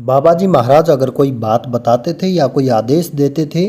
बाबा जी महाराज अगर कोई बात बताते थे या कोई आदेश देते थे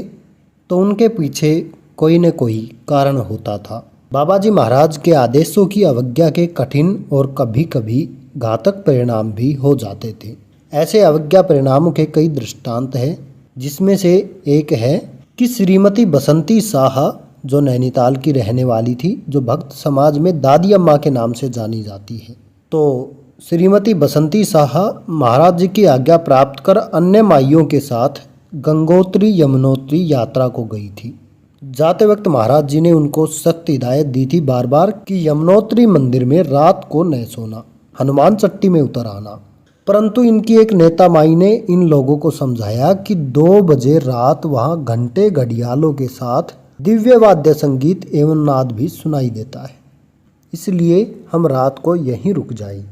तो उनके पीछे कोई न कोई कारण होता था। बाबा जी महाराज के आदेशों की अवज्ञा के कठिन और कभी कभी घातक परिणाम भी हो जाते थे। ऐसे अवज्ञा परिणामों के कई दृष्टांत हैं, जिसमें से एक है कि श्रीमती बसंती शाह जो नैनीताल की रहने वाली थी, जो भक्त समाज में दादी अम्मा के नाम से जानी जाती है। तो श्रीमती बसंती शाह महाराज जी की आज्ञा प्राप्त कर अन्य माइयों के साथ गंगोत्री यमुनोत्री यात्रा को गई थी। जाते वक्त महाराज जी ने उनको सख्त हिदायत दी थी बार बार कि यमुनोत्री मंदिर में रात को न सोना, हनुमान चट्टी में उतर आना। परंतु इनकी एक नेता माई ने इन लोगों को समझाया कि 2 बजे रात वहाँ घंटे घड़ियालों के साथ दिव्य वाद्य संगीत एवं नाद भी सुनाई देता है, इसलिए हम रात को यहीं रुक जाएं।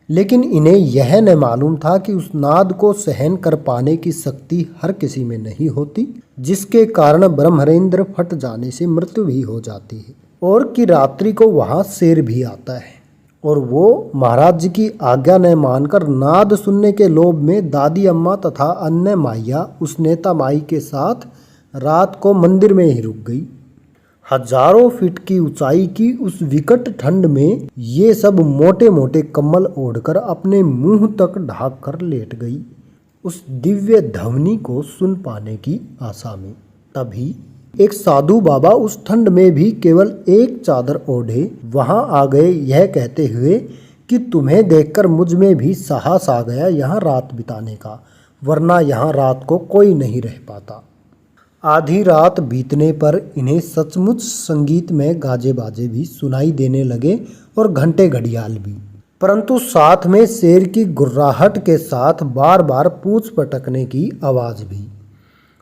लेकिन इन्हें यह न मालूम था कि उस नाद को सहन कर पाने की शक्ति हर किसी में नहीं होती, जिसके कारण ब्रह्मरेंद्र फट जाने से मृत्यु भी हो जाती है, और कि रात्रि को वहाँ शेर भी आता है। और वो महाराज जी की आज्ञा न मानकर नाद सुनने के लोभ में दादी अम्मा तथा अन्य माइया उस नेता माई के साथ रात को मंदिर में ही रुक गई। हजारों फीट की ऊंचाई की उस विकट ठंड में ये सब मोटे मोटे कम्बल ओढ़कर अपने मुंह तक ढाक कर लेट गई, उस दिव्य ध्वनि को सुन पाने की आशा में। तभी एक साधु बाबा उस ठंड में भी केवल एक चादर ओढ़े वहां आ गए, यह कहते हुए कि तुम्हें देखकर मुझ में भी साहस आ गया यहाँ रात बिताने का, वरना यहाँ रात को कोई नहीं रह पाता। आधी रात बीतने पर इन्हें सचमुच संगीत में गाजे बाजे भी सुनाई देने लगे और घंटे घड़ियाल भी, परंतु साथ में शेर की गुर्राहट के साथ बार बार पूंछ पटकने की आवाज भी।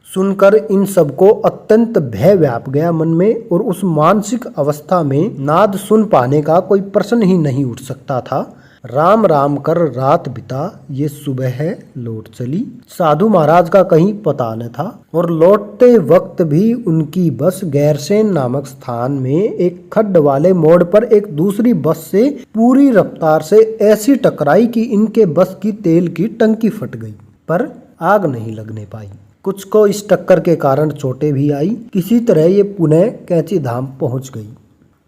सुनकर इन सबको अत्यंत भय व्याप गया मन में, और उस मानसिक अवस्था में नाद सुन पाने का कोई प्रश्न ही नहीं उठ सकता था। राम राम कर रात बिता ये सुबह लौट चली। साधु महाराज का कहीं पता न था, और लौटते वक्त भी उनकी बस गैरसैंण नामक स्थान में एक खड्ड वाले मोड़ पर एक दूसरी बस से पूरी रफ्तार से ऐसी टकराई कि इनके बस की तेल की टंकी फट गई, पर आग नहीं लगने पाई। कुछ को इस टक्कर के कारण चोटें भी आई। किसी तरह ये पुनः कैंची धाम पहुंच गई,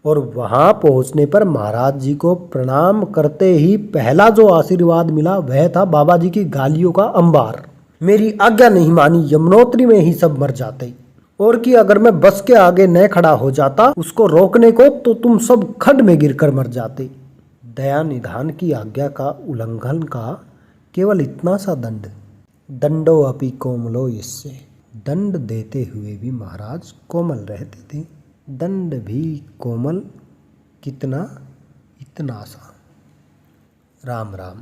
और वहां पहुंचने पर महाराज जी को प्रणाम करते ही पहला जो आशीर्वाद मिला वह था बाबा जी की गालियों का अंबार। मेरी आज्ञा नहीं मानी, यमुनोत्री में ही सब मर जाते, और कि अगर मैं बस के आगे न खड़ा हो जाता उसको रोकने को, तो तुम सब खड्ड में गिरकर मर जाते। दया निधान की आज्ञा का उल्लंघन का केवल इतना सा दंड, दंडो अपि कोमलो यस्य, दंड देते हुए भी महाराज कोमल रहते थे। दंड भी कोमल कितना, इतना सा। राम राम।